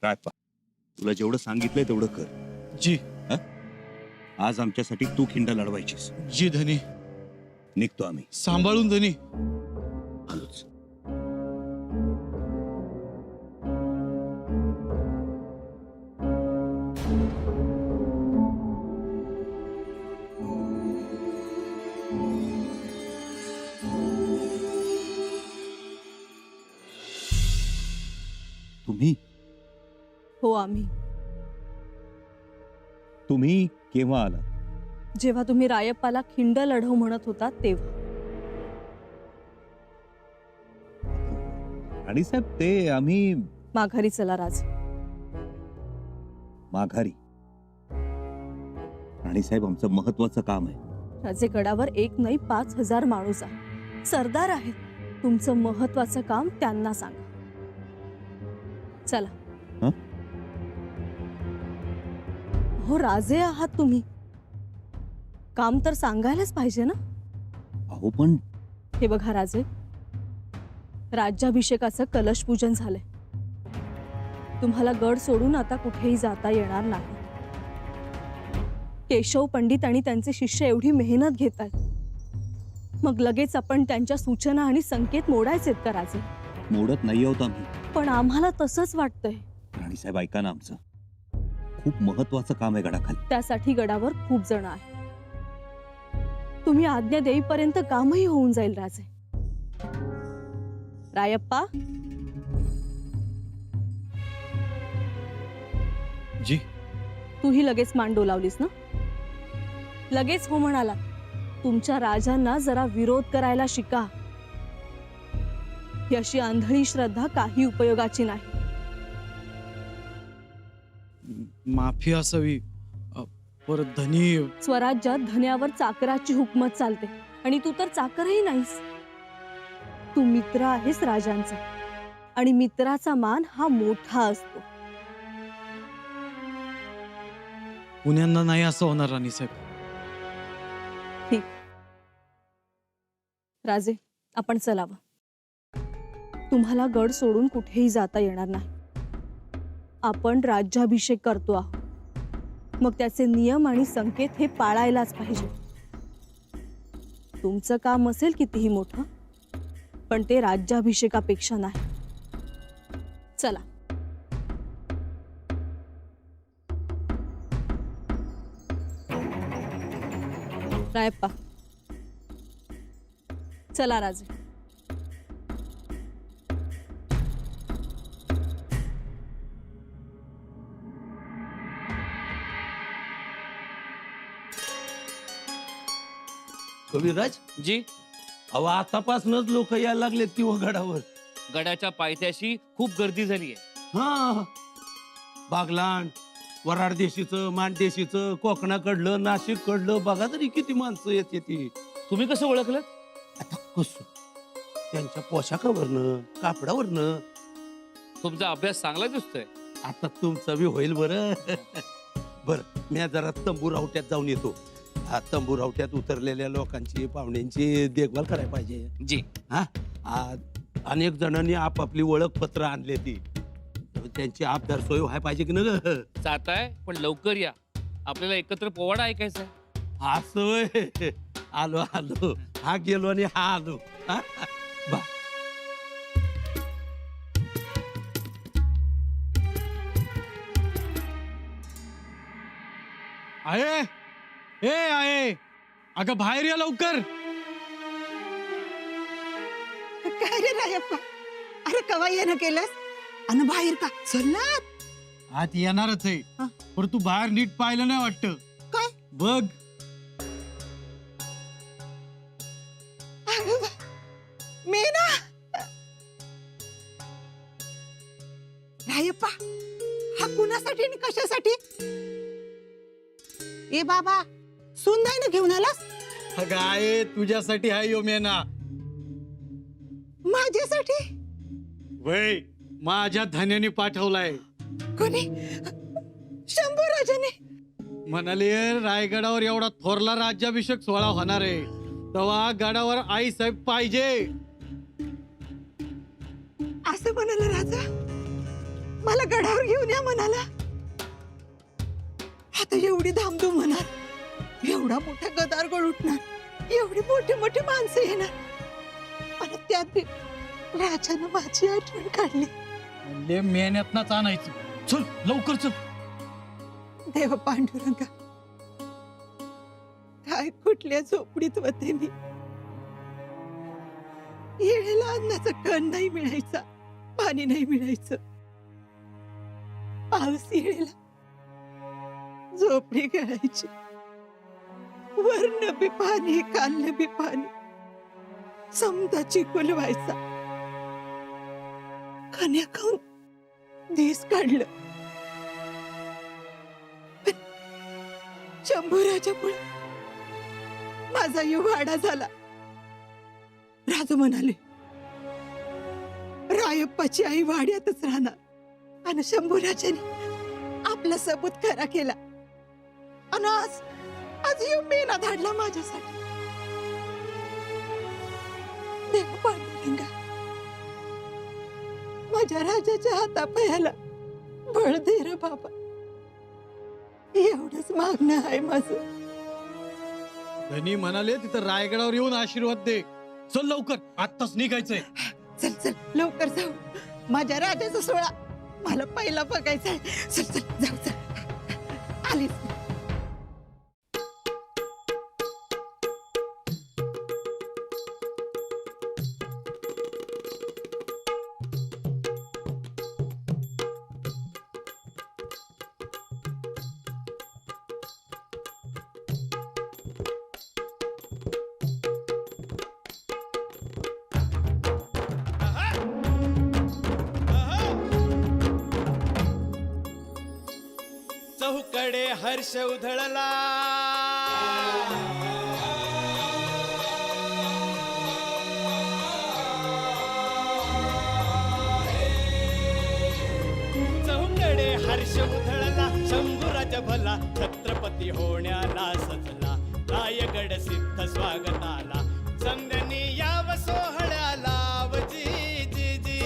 रायप्पा, तुला जेवढं सांगितलंय तेवढं कर. जी. आज आमच्यासाठी तू खिंड लढवायचीस. जी धनी. निघतो आम्ही. सांभाळून धनी. आलोच. तुम्ही हो आम्ही. तुम्ही केव्हा आला? जेव्हा तुम्ही रायप्पाला खिंड लढव म्हणत होता तेव्हा. आणि साहेब ते आम्ही माघारी चला राज. माघारी. आणि साहेब आमचं महत्वाचं काम आहे. राजे गडावर 1 नाही 5000 माणूस आहे. सरदार आहेत. तुमचं महत्वाचं काम त्यांना सांगा. चला. हो राजे आहात तुम्ही. काम तर सांगायलाच पाहिजे ना. अहो पण हे बघा राजे, राज्याभिषेकाचं कलश पूजन झालंय. तुम्हाला गड सोडून आता कुठेही जाता येणार नाही. केशव पंडित आणि त्यांचे शिष्य एवढी मेहनत घेतात, मग लगेच आपण त्यांच्या सूचना आणि संकेत मोडायचेत का राजे? मोडत नाही आहोत आम्ही. पण आम्हाला तसंच वाटतंय. राणीसाहेब ऐका ना, आमचं खूप महत्वाचं काम आहे गडाखाली. त्यासाठी गडावर खूप जण आहेत. तुम्ही आज्ञा देईपर्यंत कामही होऊन जाईल राजे. रायप्पा. जी. तूही लगेच मान डोलावलीस ना? लगेच हो म्हणाला. तुमच्या राजांना जरा विरोध करायला शिका. ही अशी आंधळी श्रद्धा काही उपयोगाची नाही. माफी असावी. परत धनी. स्वराज्यात धन्यावर चाकराची हुकमत चालते आणि तू तर चाकरही नाहीस. तू मित्र आहेस राजांचा आणि मित्राचा मान हा मोठा असतो. पुण्यांना नाही असं होणार राणीसाहेब. ठीक. राजे, आपण चलावं. तुम्हाला गड सोडून कुठेही जाता येणार नाही. आपण राज्याभिषेक करतो आहोत, मग त्याचे नियम आणि संकेत हे पाळायलाच पाहिजे. तुमचं काम असेल कितीही मोठं, पण ते राज्याभिषेकापेक्षा नाही. चला. रायप्पा. चला राजे. कविराज जी. अहो आतापासूनच लोक यायला लागले किंवा गडावर. गडाच्या पायथ्याशी खूप गर्दी झाली आहे. हा, बागलाण, वराड देशीचं, माणदेशीचं, कोकणाकडलं, नाशिक कडलं, बघा तरी किती माणसं येते ती. तुम्ही कसं ओळखलं? आता कसं त्यांच्या पोशाखावरनं, कापडावरनं. तुमचा अभ्यास चांगला दिसतोय. आता तुमचं बी होईल बरं. बरं, मी जरा तंबू रावट्यात जाऊन येतो. हा, तंबू रावट्यात उतरलेल्या लोकांची, पाहुण्यांची देखभाल करायला पाहिजे. जी. हा, अनेक जणांनी आपापली ओळखपत्र आणले ती. त्यांची आपदार सोय व्हायला पाहिजे की न ग? जाताय पण लवकर या. आपल्याला एकत्र पोवाडा ऐकायचा आहे. असं होय. आलो आलो. हा गेलो आणि हा आलो. हा? बा. आहे. ए आहे. अगं बाहेर या लवकर. काय रे रायप्पा, अरे कवा येणं केलंस आणि बाहेर का? चल ना. आत येणारच आहे. हा. पण तू बाहेर नीट पाहिलं नाही वाटतं. काय? बघ. मी ना रायप्पा, हा कुणासाठी आणि कशासाठी? ए बाबा, सुनदाईने घेऊन आलास? अगं आहे तुझ्यासाठी आहे यो मेना. माझ्यासाठी? वय माझ्या धन्याने पाठवलाय. कोणी? शंभू राजाने? म्हणाले रायगडावर एवढा थोरला राज्याभिषेक सोहळा होणार आहे, तेव्हा गडावर आई साहेब पाहिजे असं म्हणाला राजा. मला गडावर घेऊन या म्हणाला. आता एवढी धामधूम होणार, एवढा मोठा गदारगड उठणार, एवढी मोठी मोठी माणसं येणार आणि त्यात बी राजानं माझी आठवण काढली. म्हणजे मेहनतनाच आणायचं. चल लवकर चल. देव पांडुरंगा, काय कुठल्या झोपडीत होते मी. येळेला अन्नाचा कण नाही मिळायचा, पाणी नाही मिळायचं. पाऊस येळेला झोपडी गळायची, वर्ण बी पाणी, खाल्लं बी पाणी, समजा चिकोल व्हायचा. कन्या खाऊन दिस काढलं, पण शंभूराजामुळे माझा यो वाडा झाला. राजा म्हणाले, रायप्पाची आई वाड्यातच राहणार आणि शंभूराजाने आपला सबूत खरा केला आणि आज यो मेना धाडला माझ्यासाठी. देव पांडुरंगा, माझ्या राजाच्या हातापायाला बळ दे रे बाबा. एवढंच मागणं आहे माझं. धनी म्हणाले तिथं रायगडावर येऊन आशीर्वाद दे. चल लवकर, आत्ताच निघायचंय. चल चल लवकर जाऊ, माझ्या राजाचा सोहळा मला पहिला बघायचा आहे. चल चल जाऊ चल. आलीच. चहूकडे हर्ष उधळला, चहूकडे हर्ष उधळला. शंभूराज भला छत्रपती होण्याला सजला. रायगड सिद्ध स्वागताला, समद्यांनी याव सोहळ्याला. जी जी जी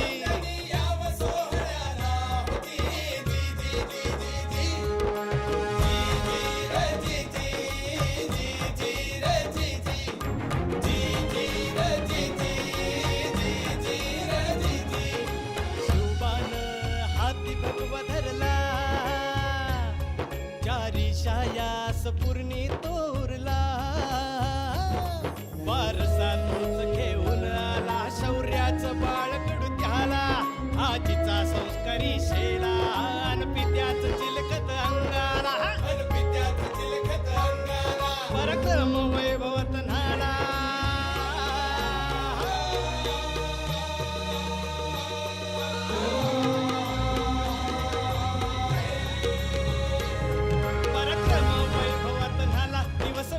शायास पूर्णी तोरला. वारसा तोच घेऊन आला, शौर्याचं बाळकडू त्याला. आजीचा संस्कारी शेला अन पित्याचं चिलखत अंगाला. पराक्रम वैभवत नाला.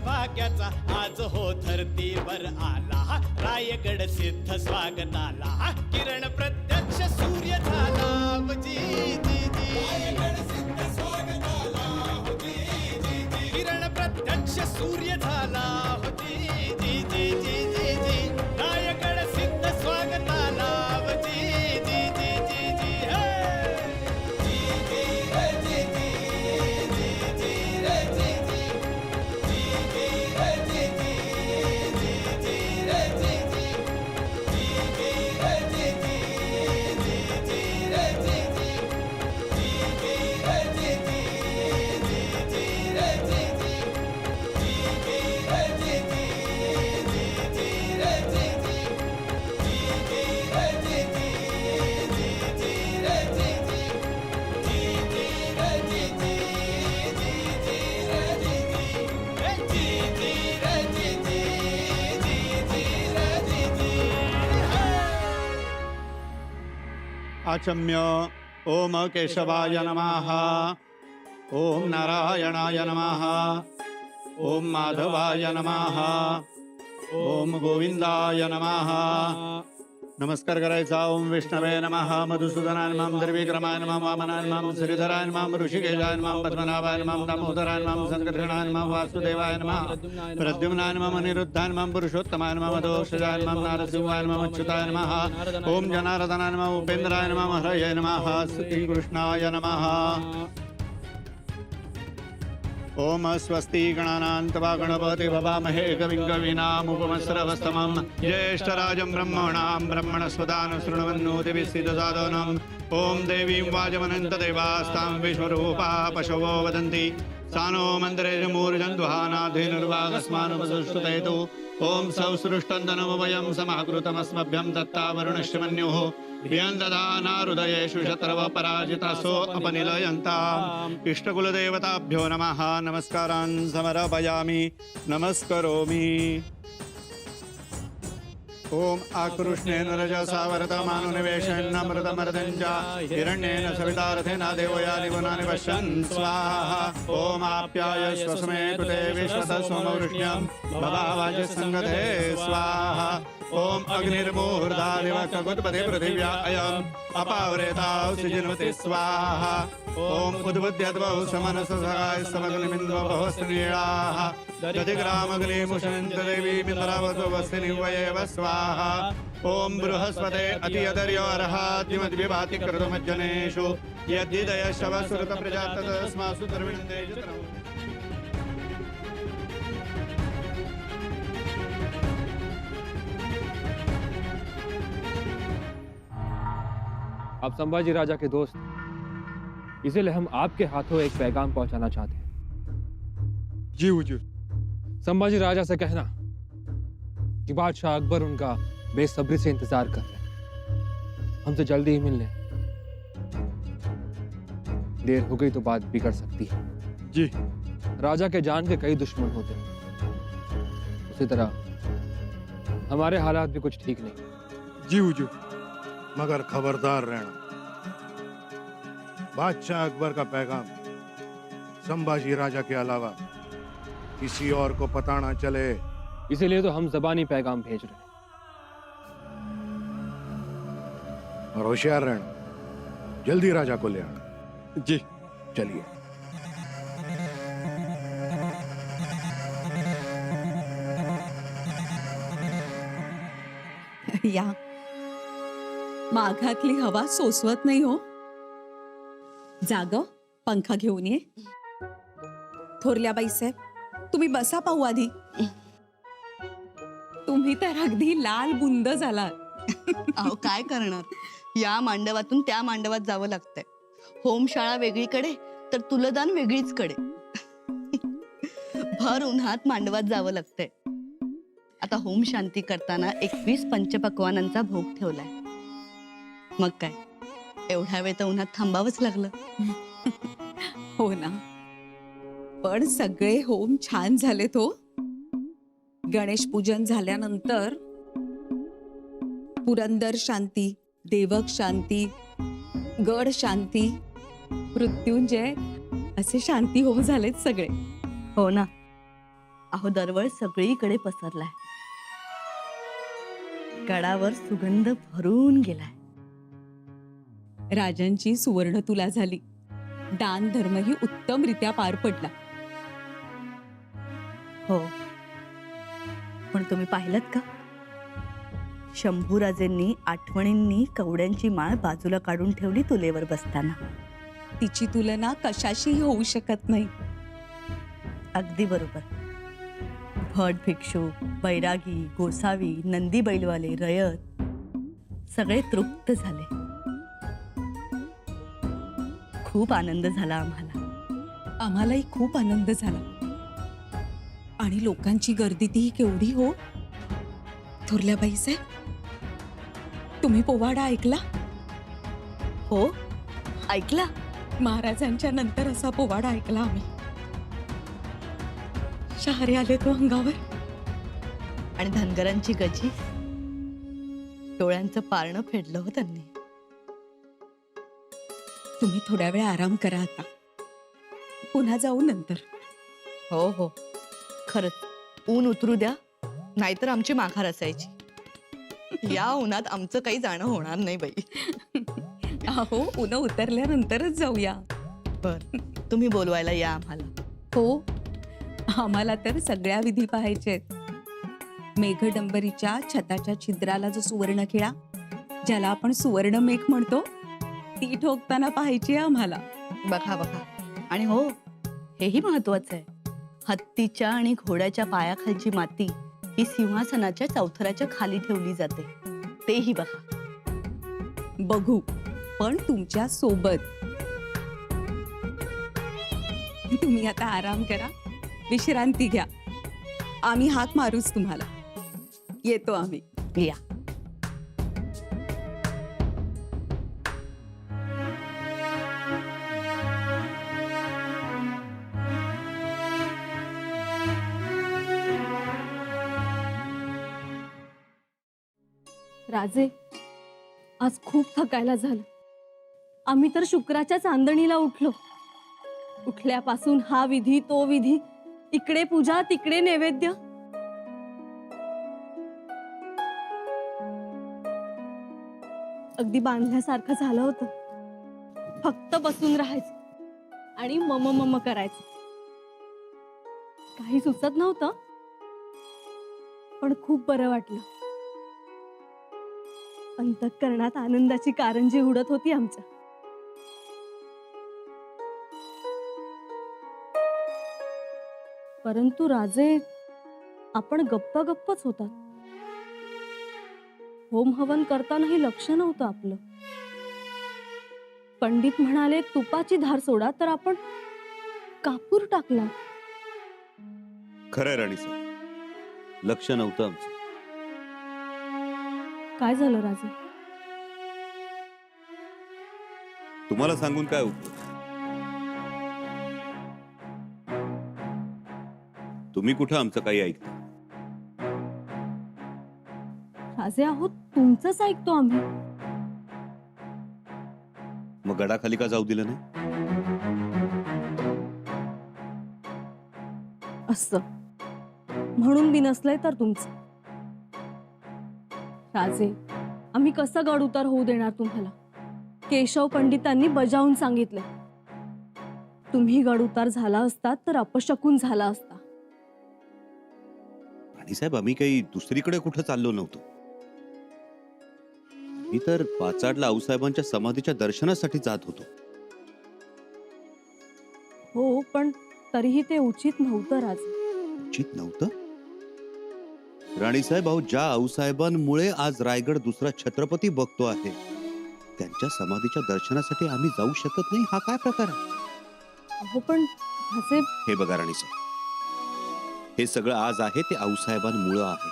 भाग्याचा आज हो धरतीवर आला. रायगड सिद्ध स्वागताला, किरण प्रत्यक्ष सूर्य झाला. जी जी जी किरण प्रत्यक्ष सूर्य झाला. जी जी जी जी जी जी रायगड सिद्ध स्वागताला. जी जी जी जी जी आचम्य ओम केशवाय नमः, ओम नारायणाय नमः, ओम माधवाय नमः, ओम गोविंदाय नमः, नमस्कार करायचा. ओम विष्णवे नमः, मधुसूदनाय नमः, त्रिविक्रमाय नमः, वामनाय नमः, श्रीधराय नमः, ऋषिकेशाय नमः, पद्मनाभाय नमः, दामोदराय नमः, संकर्षणाय नमः, वासुदेवाय नमः, प्रद्युम्नाय नमः, अनिरुद्धाय नमः, पुरुषोत्तमाय नमः, मधोक्षजाय नमः, नारसिंहाय नमः, अच्युताय नमः, ओम जनार्दनाय नमः, उपेन्द्राय नमः, हरये नमः, श्रीकृष्णाय नमः. ओम स्वस्ति गणानान्त्वा गणपति भवामहे कविं कवीनामुपमस्रवस्तमं ज्येष्ठराजं ब्रह्मणां ब्रह्मणस्पदान शृण्वन्नोति सिद्धसाधनम्. ओम देवीं वाजमनन्त देवास्तां विश्वरूपा पशवो वदन्ति सानो मन्दिरेषु मूर्जन्ध्वानाधीनुर्वागस्मानुपसुष्टुतेतु. ओम सौसृष्टन्दनमवयं समाकृतमस्मभ्यं दत्तावरुणश्च मन्युः हृदयेषु शत्रव पराजितासो अपनिलयन्ताम्. इष्टकुलदेवताभ्यो नमः. नमस्कारान् समर्पयामि, नमस्करोमि. ओम आकृष्णेन रजसा वरतमानुनिवेशन्नमृतमर्दञ्च हिरण्येन सवितारथेन देवयानि गुणानि पश्यन् स्वाहा. ओम आप्याय स्वसमे कृते विश्वतः सोमवृष्ण्यं भवावाच संगते स्वाहा. ओम अग्निर्मूर्धादिव ककुत्पते पृथिव्या अयम् अपावरेताव सिजिन्वते स्वाहा. ओम उद्बुद्ध्यद्वौ समनससहाय समग्निमिन्द्वभवस्त्रीणाः दधिग्रामग्निमुषन्त देवी मित्रावत्वस्तिनिवयेव स्वाहा. ओम बृहस्पते अतियदर्यो अर्हाद्युमद्विभाति कृतमज्जनेषु यद्दिदय शवसुरत प्रजातस्मासु द्रविणन्दे. आप संभाजी राजा के दोस्त, इसीलिए हम आपके हाथों एक पैगाम पहुंचाना चाहते हैं. जी हुजूर. संभाजी राजा से कहना कि बादशाह अकबर उनका बेसब्री से इंतजार कर रहे हैं, हमसे जल्दी ही मिलने. देर हो गई तो बात बिगड़ सकती है. जी. राजा के जान के कई दुश्मन होते हैं, उसी तरह हमारे हालात भी कुछ ठीक नहीं. जी हुजूर. मगर खबरदार रहना, बादशाह अकबर का पैगाम संभाजी राजा के अलावा किसी और को पता ना चले, इसीलिए तो हम ज़बानी पैगाम भेज रहे हैं. और होशियार रहना, जल्दी राजा को ले आना. जी. चलिए. या माघातली हवा सोसवत नाही हो. जाग, पंखा घेऊन ये. थोरल्या बाईसाहेब, तुम्ही बसा पाहू आधी. तुम्ही तर अगदी लाल बुंद झालात. अहो काय करणार, या मांडवातून त्या मांडवात जावं लागतंय. होमशाळा वेगळीकडे तर तुलदान वेगळीच कडे. भर उन्हात मांडवात जावं लागतंय. आता होम शांती करताना 21 पंचपक्वानांचा भोग ठेवलाय. मग काय, एवढ्या वेळ तर उन्हात थांबावंच लागलं. हो ना, पण सगळे होम छान झाले तो. गणेश पूजन झाल्यानंतर पुरंदर शांती, देवक शांती, गड शांती, मृत्युंजय असे शांती होम झालेत सगळे. हो ना. अहो दरवळ सगळीकडे पसरलाय. गडावर सुगंध भरून गेलाय. राजांची सुवर्ण तुला झाली. दान धर्मही उत्तमरित्या पार पडला. हो, पण तुम्ही पाहिलत का, शंभूराजेंनी आठवणींनी कवड्यांची माळ बाजूला काढून ठेवली तुलेवर बसताना. तिची तुलना कशाशीही होऊ शकत नाही. अगदी बरोबर. भट भिक्षू, बैरागी, गोसावी, नंदी बैलवाले, रयत सगळे तृप्त झाले. खूप आनंद झाला आम्हाला. आम्हालाही खूप आनंद झाला. आणि लोकांची गर्दी ती केवढी हो. थोरल्या बाईसाहेब, तुम्ही पोवाडा ऐकला? हो, ऐकला. महाराजांच्या नंतर असा पोवाडा ऐकला आम्ही. शहारे आले तो अंगावर. आणि धनगरांची गजी, डोळ्यांचं पारणं फेडलं हो त्यांनी. तुम्ही थोड्या वेळ आराम करा आता. पुन्हा जाऊ नंतर. हो हो, खरंच ऊन उतरू द्या, नाहीतर आमची माघार असायची. या उन्हात आमचं काही जाणं होणार नाही बाई. अहो उन्ह उतरल्यानंतरच जाऊया. बर तुम्ही बोलवायला या आम्हाला. हो, आम्हाला तर सगळ्या विधी पाहायचेत. मेघडंबरीच्या छताच्या छिद्राला जो सुवर्ण खिळा, ज्याला आपण सुवर्ण मेघ म्हणतो, ती ठोकताना पाहायची आहे आम्हाला. बघा बघा. आणि हो, हेही महत्वाचं आहे, हत्तीच्या आणि घोड्याच्या पायाखालची माती ही सिंहासनाच्या चौथऱ्याच्या खाली ठेवली जाते, तेही बघा. बघू, पण तुमच्या सोबत. तुम्ही आता आराम करा, विश्रांती घ्या. आम्ही हाक मारूच तुम्हाला. येतो आम्ही. या. राजे, आज खूप थकायला झालं. आम्ही तर शुक्राच्या चांदणीला उठलो. उठल्यापासून हा विधी तो विधी, इकडे पूजा तिकडे नैवेद्य. अगदी बांधल्यासारखं झालं होतं. फक्त बसून राहायचं आणि मम मम करायचं. काही सुचत नव्हतं, पण खूप बरं वाटलं. अंतःकरणात आनंदाची कारंजी उडत होती आमच्या. परंतु राजे, आपण गप्पा गप्पच होतात. होम हवन करतानाही लक्ष नव्हतं आपलं. पंडित म्हणाले तुपाची धार सोडा, तर आपण कापूर टाकला. खरंय राणी साहेब, लक्ष नव्हतं आमचं. काय झालं राजे? तुम्हाला सांगून काय उपयोग? तुम्ही कुठं आमचं काही ऐकता? राजे आहोत, तुमचंच ऐकतो आम्ही. मग गडाखाली का जाऊ दिलं नाही? असं म्हणून बिनसलंय तर तुमचं. राजे, आम्ही कसं गड उतार होऊ देणार तुम्हाला? केशव पंडितांनी बजावून सांगितलं. तुम्ही गड उतार झाला असतात तर अपशकुन झाला असता. आणि साहेब, आम्ही काही दुसरीकडे कुठं चाललो नव्हतो. मी तर पाचाडला आऊसाहेबांच्या समाधीच्या दर्शनासाठी जात होतो. हो, पण तरीही ते उचित नव्हतं राजे. उचित नव्हतं? राणीसाहेब, अहो, ज्या आऊसाहेबांमुळे आज रायगड दुसरा छत्रपती बघतो आहे, त्यांच्या समाधीच्या दर्शनासाठी आम्ही जाऊ शकत नाही, हा काय प्रकार आहे? अहो पण राजे, हे बघा राणीसाहेब, हे सगळं आज आहे ते आऊसाहेबांमुळे आहे.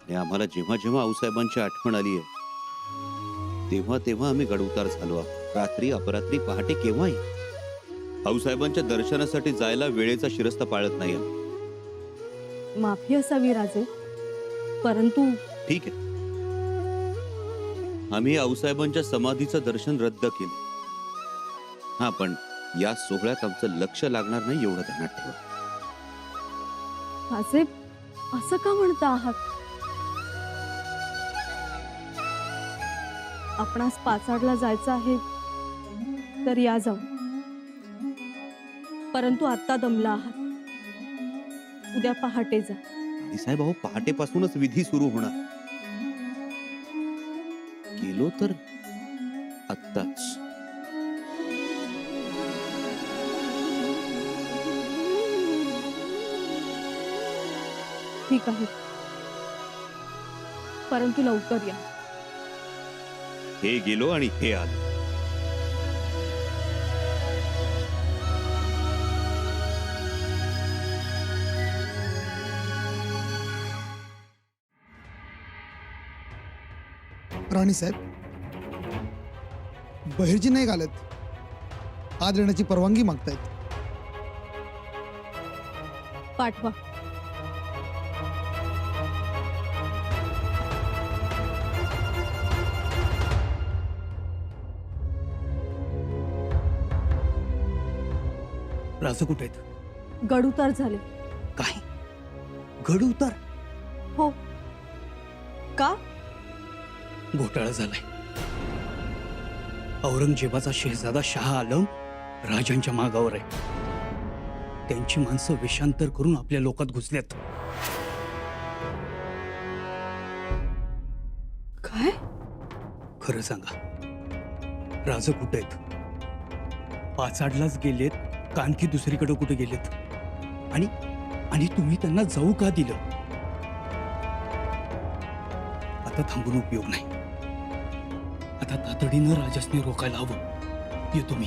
आणि आम्हाला जेव्हा जेव्हा आऊसाहेबांची आठवण आली आहे, तेव्हा तेव्हा आम्ही गडउतार झालो आहोत. रात्री अपरात्री पहाटे केव्हाही. आऊसाहेबांच्या दर्शनासाठी जायला वेळेचा शिरस्ता पाळत नाही आम्ही. माफी असावी राजे, परंतु ठीक आहे, आम्ही आऊसाहेबांच्या समाधीचं दर्शन रद्द केलं. हा, पण या सोहळ्यात आमचं लक्ष लागणार नाही एवढं ध्यानात ठेवा. राजे, असं का म्हणता आहात? आपणास पाचाडला जायचं आहे तर या जाऊ, परंतु आता दमला आहात. उद्या पहाटे जा. आणि साहेब, अहो, पहाटेपासूनच विधी सुरू होणार. गेलो तर आत्ताच. ठीक आहे, परंतु लवकर या. हे गेलो आणि हे आलो. राणी साहेब, बहिर्जी नाही घालत, आज येण्याची परवानगी मागतायत. पाठवा. राजा कुठे आहेत? गड उतार झाले. काय? गड उतार? हो, का? घोटाळा झालाय. औरंगजेबाचा शहजादा शाह आलम राजांच्या मागावर आहे. त्यांची माणसं वेषांतर करून आपल्या लोकात घुसल्यात. काय? खरं सांगा, राजा कुठे आहेत? पाचाडलाच गेलेत का आणखी दुसरीकडे कुठे गेलेत? आणि आणि तुम्ही त्यांना जाऊ का दिलं? आता थांबून उपयोग नाही. आता तातडीनं राजासने रोखायला हवं. येतो मी.